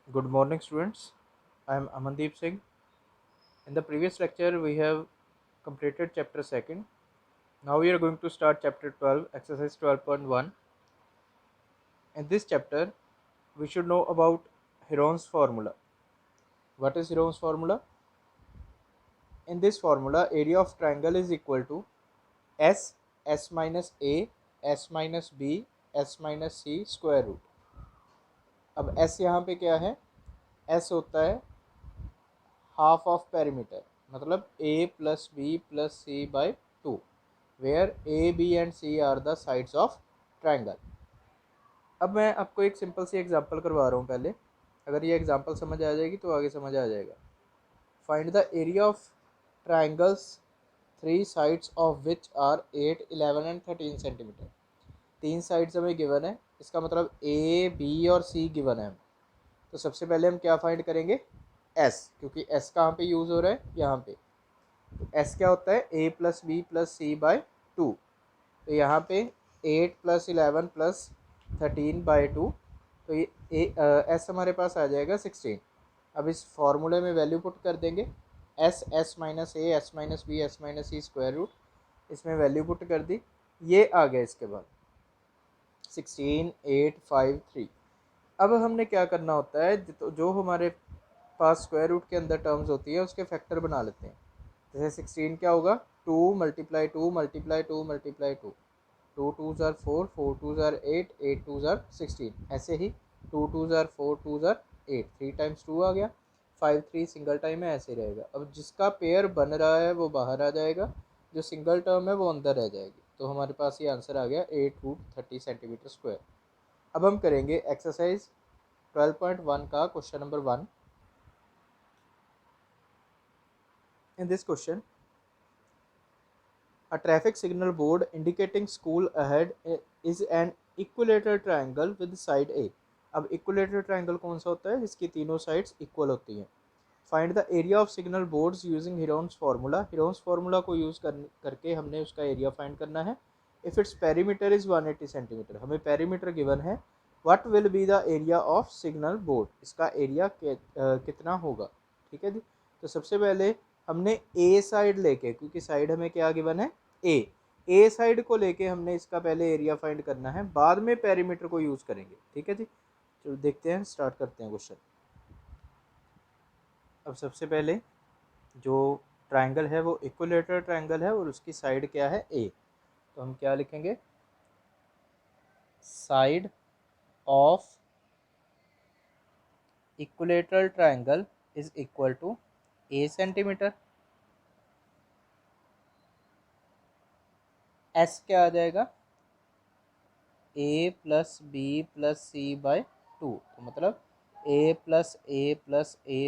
Good morning, students. I am Amandeep Singh. In the previous lecture, we have completed chapter 2nd. Now we are going to start chapter 12, exercise 12.1. In this chapter, we should know about Heron's formula. What is Heron's formula? In this formula, area of triangle is equal to S, S minus A, S minus B, S minus C square root. अब S यहाँ पे क्या है? S होता है half of perimeter, मतलब A plus B plus C by 2, where A, B and C are the sides of triangle. अब मैं आपको एक सिंपल सी एग्जांपल करवा रहा हूँ पहले। अगर ये एग्जांपल समझ आ जाएगी तो आगे समझ आ जाएगा। Find the area of triangles three sides of which are 8, 11 and 13 centimetre. तीन साइड्स हमें गिवन है, इसका मतलब A, B और C गिवन है। तो सबसे पहले हम क्या फाइंड करेंगे? S, क्योंकि S कहाँ पे यूज़ हो रहा है? यहाँ पे। तो S क्या होता है? A plus B plus C by 2। तो यहाँ पे 8 प्लस 11 प्लस 13 बाई 2, तो ये S हमारे पास आ जाएगा 16। अब इस फॉर्मूले में वैल्यू पुट कर देंगे। S, S minus A, S minus B, S minus C square root, इसमें वैल्यू पुट कर दी। ये आ गया इसके बाद 16, 8, 5, 3। अब हमने क्या करना होता है, जो हमारे पास स्क्वायर रूट के अंदर टर्म्स होती है उसके फैक्टर बना लेते हैं। जैसे 16 क्या होगा? 2 मल्टीप्लाई 2 मल्टीप्लाई 2 मल्टीप्लाई 2, 2 2 ज़ार 4, 4 2 ज़ार 8, 8 2 ज़ार 16। ऐसे ही 2 2 ज़ार 4, 2 ज़ार 8, 3 टाइम्स 2 आ गया। 5 3 सिंगल टाइम है, ऐसे रहेगा। अब जिसका पेयर बन रहा है वो बाहर आ जाएगा, जो सिंगल टर्म है वो अंदर रह जाएगी। तो हमारे पास ये आंसर आ गया 8 रूट 30 सेंटीमीटर स्क्वायर। अब हम करेंगे एक्सरसाइज 12.1 का question number 1। In this question, a traffic signal board indicating school ahead is an equilateral triangle with side A. अब equilateral triangle कौन सा होता है? जिसकी तीनों साइड्स इक्वल होती हैं। Find the area of signal boards using Heron's formula. Heron's formula को यूज़ करके हमने उसका एरिया फाइंड करना है। If its perimeter is 180 centimetre, हमें पेरीमीटर गिवन है। What will be the area of signal board, इसका एरिया कितना होगा? ठीक है जी। तो सबसे पहले हमने ए साइड लेके, क्योंकि साइड हमें क्या गिवन है? ए साइड को लेके हमने इसका पहले एरिया फाइंड करना है, बाद में पेरीमीटर को यूज़ करेंगे। ठीक है जी। चलो देखते हैं, स्टार्ट करते हैं क्वेश्चन। अब सबसे पहले जो ट्राइंगल है वो इक्विलेटरल ट्राइंगल है और उसकी साइड क्या है? ए। तो हम क्या लिखेंगे? Side of equilateral triangle is equal to A centimetre. S क्या आ जाएगा? A plus B plus C by 2, तो मतलब ए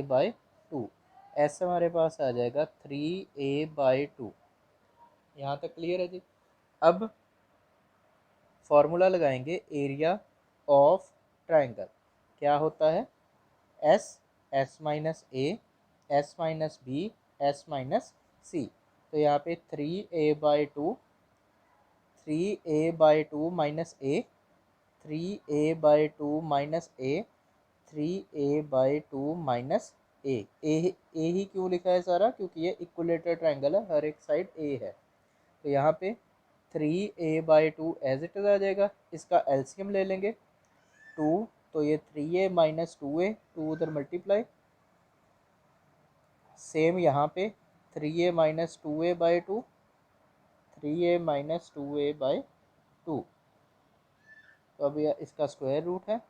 बाई 2। एस हमारे पास आ जाएगा 3a/2। यहाँ तक क्लियर है जी। अब फॉर्मूला लगाएंगे एरिया ऑफ ट्राइंगल। क्या होता है? S, S minus A, S minus B, S minus C. तो यहाँ पे 3a/2, 3a/2 minus A, 3a/2 minus A, 3a/2 minus A ही क्यों लिखा है सारा? क्योंकि ये इक्विलेटरल ट्राइंगल है, हर एक साइड ए है। तो यहाँ पे 3a/2 एज इट इज आ जाएगा। इसका एलसीएम ले लेंगे 2, तो ये 3a माइनस 2a, 2 उधर मल्टीप्लाई। सेम यहाँ पे 3a minus 2a/2, 3a minus 2a/2। तो अब यह इसका स्क्वायर रूट है।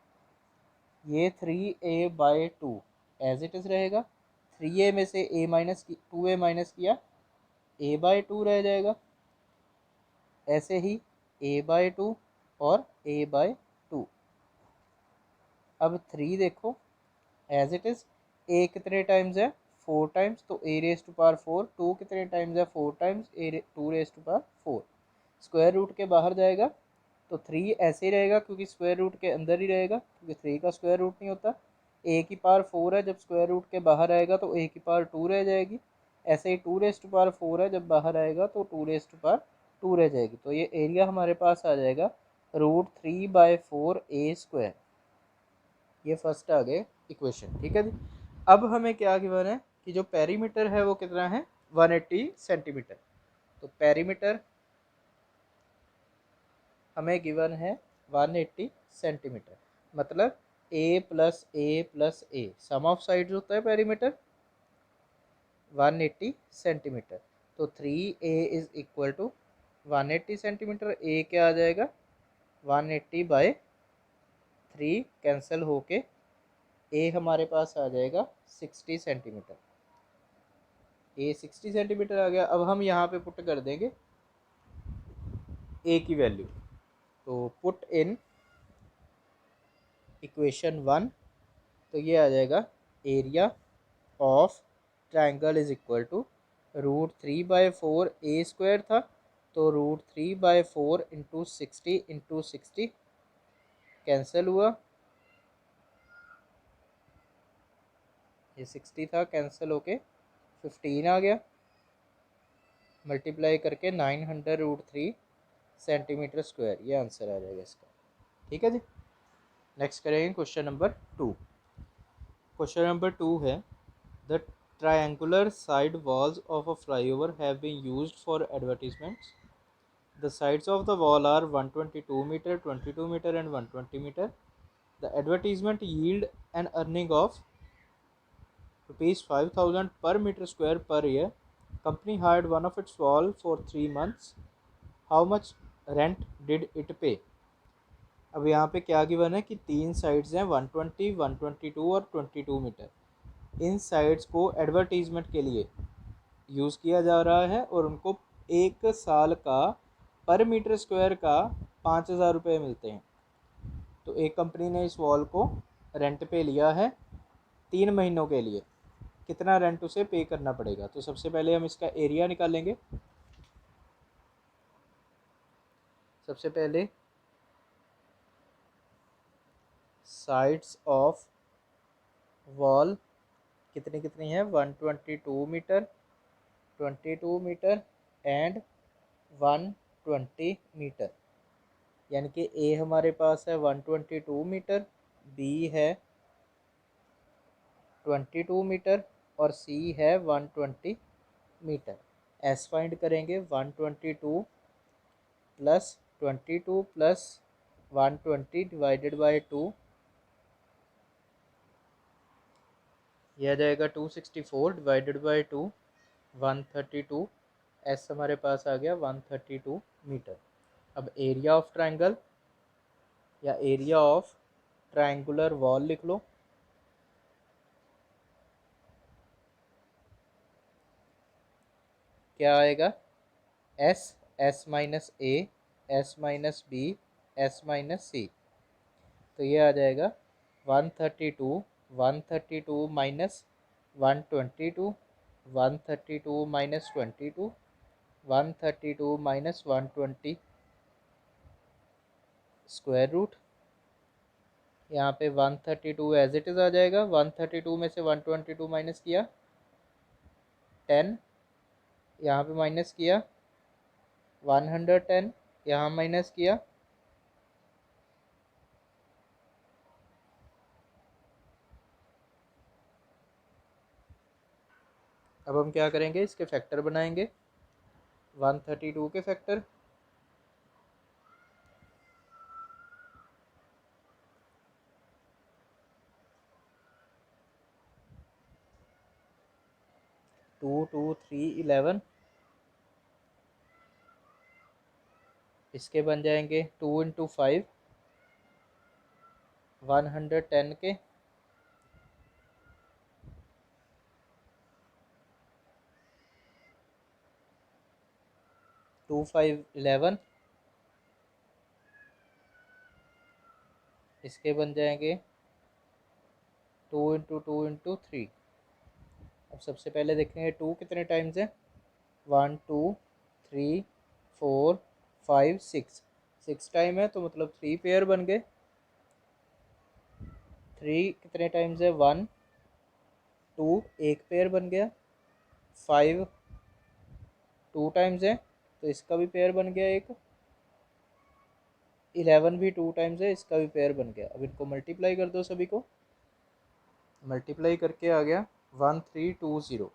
ये 3a/2 एज इट इज़ रहेगा। 3a में से a माइनस 2a माइनस किया, a/2 रह जाएगा। ऐसे ही a/2 और a/2। अब 3 देखो एज इट इज़। a कितने टाइम्स है? 4 टाइम्स, तो a रेज टू पावर 4। 2 कितने टाइम्स है? 4 times, 2 raise to power 4। Square root के बाहर जाएगा तो 3 ऐसे ही रहेगा, क्योंकि स्क्वायर रूट के अंदर ही रहेगा, क्योंकि 3 का स्क्वायर रूट नहीं होता। a की पावर 4 है, जब स्क्वायर रूट के बाहर आएगा तो a की पावर 2 रह जाएगी। ऐसे ही 2 रेज टू पावर 4 है, जब बाहर आएगा तो 2 रेज टू पावर 2 रह जाएगी। तो ये एरिया हमारे पास आ जाएगा √3/4 a स्क्वायर। ये फर्स्ट आ गए इक्वेशन, ठीक है जी। अब हमें क्या गिवन है कि जो पेरीमीटर है वो कितना है, 180 सेंटीमीटर। तो पेरीमीटर हमें गिवन है 180 सेंटीमीटर, मतलब a+a+a सम ऑफ साइड्स होता है पेरीमीटर 180 सेंटीमीटर। तो 3a is equal to 180 centimetre. a क्या आ जाएगा, 180/3 कैंसिल होके a हमारे पास आ जाएगा 60 सेंटीमीटर। a 60 सेंटीमीटर आ गया। अब हम यहाँ पे पुट कर देंगे a की वैल्यू। तो पुट इन इक्वेशन 1, तो ये आ जाएगा area of triangle is equal to √3/4 a² था, तो √3/4 इंटू 60 कैंसिल हुआ, ये 60 था कैंसिल होके 15 आ गया, मल्टीप्लाई करके 900√3 सेंटीमीटर स्क्वायर, ये आंसर आ जाएगा इसका, ठीक है जी। नेक्स्ट करेंगे क्वेश्चन नंबर 2। क्वेश्चन नंबर 2 है the triangular side walls of a flyover have been used for advertisements. The sides of the wall are 122 meter, 22 meter and 120 meter. The advertisement yield an earning of rupees 5000 per meter square per year. Company hired one of its wall for 3 months. How much rent did it pay? अब यहाँ पे क्या given है कि 3 sides हैं 120, 122 और 22 metre. इन sides को advertisement के लिए यूज़ किया जा रहा है और उनको 1 साल का पर मीटर स्क्वायर का 5000 रुपये मिलते हैं। तो एक कंपनी ने इस वॉल को रेंट पे लिया है 3 महीनों के लिए, कितना रेंट उसे पे करना पड़ेगा। तो सबसे पहले हम इसका एरिया निकालेंगे। सबसे पहले साइड्स ऑफ वॉल कितनी कितनी है, 122 मीटर, 22 मीटर एंड 120 मीटर। यानी कि ए हमारे पास है 122 मीटर, बी है 22 मीटर और सी है 120 मीटर। एस फाइंड करेंगे, 122 प्लस 22 प्लस 120 डिवाइडेड बाय 2, यह आ जाएगा 264 डिवाइडेड बाय 2, 132। एस हमारे पास आ गया 132 मीटर। अब एरिया ऑफ ट्राइंगल या एरिया ऑफ ट्राइंगुलर वॉल लिख लो। क्या आएगा, S, S minus A, S minus B, S minus C. तो ये आ जाएगा 132, 132 minus 122, 132 minus 22, 132 minus 120 square root. यहाँ पे 132 एज इट इज़ आ जाएगा। 132 में से 122 माइनस किया 10, यहाँ पे माइनस किया 110, यहाँ माइनस किया अब हम क्या करेंगे, इसके फैक्टर बनाएंगे। 132 के फैक्टर, टू टू 3 11, इसके बन जाएंगे 2 इंटू 5 110 के, 2 5 11, इसके बन जाएंगे 2 इंटू 3। अब सबसे पहले देखेंगे 2 कितने टाइम्स है, 1 2 3 4 5 6, 6 टाइम है, तो मतलब 3 पेयर बन गए। 3 कितने टाइम्स है, 1 2, एक पेयर बन गया। 5 2 टाइम्स है, तो इसका भी पेयर बन गया एक। 11 भी 2 टाइम्स है, इसका भी पेयर बन गया। अब इनको मल्टीप्लाई कर दो, सभी को मल्टीप्लाई करके आ गया 1320।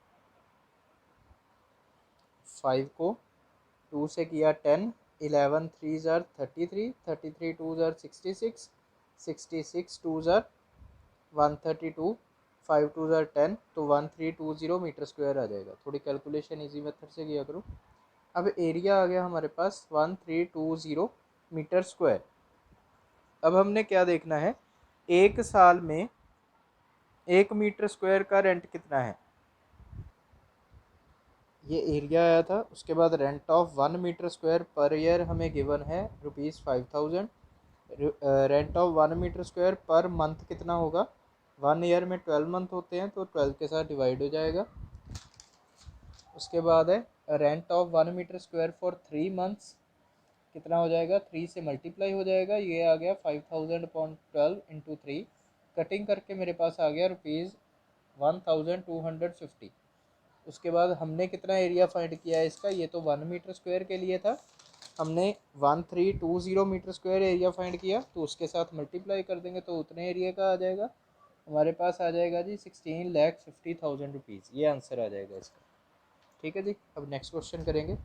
5 को 2 से किया 10, 11 3 ज़ार 33, 33 2 ज़ार 66, 66 2 ज़ार 132, 5 2 ज़ार 10, तो 1320 मीटर स्क्वायर आ जाएगा। थोड़ी कैलकुलेशन इजी मेथड से किया करो। अब एरिया आ गया हमारे पास 1320 मीटर स्क्वायर। अब हमने क्या देखना है, एक साल में 1 मीटर स्क्वायर का रेंट कितना है, ये एरिया आया था। उसके बाद rent of 1 metre square per year हमें गिवन है ₹5000। Rent of 1 metre square per month कितना होगा, 1 ईयर में 12 मंथ होते हैं तो 12 के साथ डिवाइड हो जाएगा। उसके बाद है rent of 1 metre square for 3 months, कितना हो जाएगा, 3 से मल्टीप्लाई हो जाएगा, ये आ गया 5000/12 × 3। कटिंग करके मेरे पास आ गया ₹1250। उसके बाद हमने कितना एरिया फाइंड किया है इसका, ये तो 1 मीटर स्क्वायर के लिए था, हमने 1320 मीटर स्क्वायर एरिया फाइंड किया, तो उसके साथ मल्टीप्लाई कर देंगे तो उतने एरिया का आ जाएगा। हमारे पास आ जाएगा जी 16,50,000 रुपीज़, ये आंसर आ जाएगा इसका। ठीक है जी, अब नेक्स्ट क्वेश्चन करेंगे।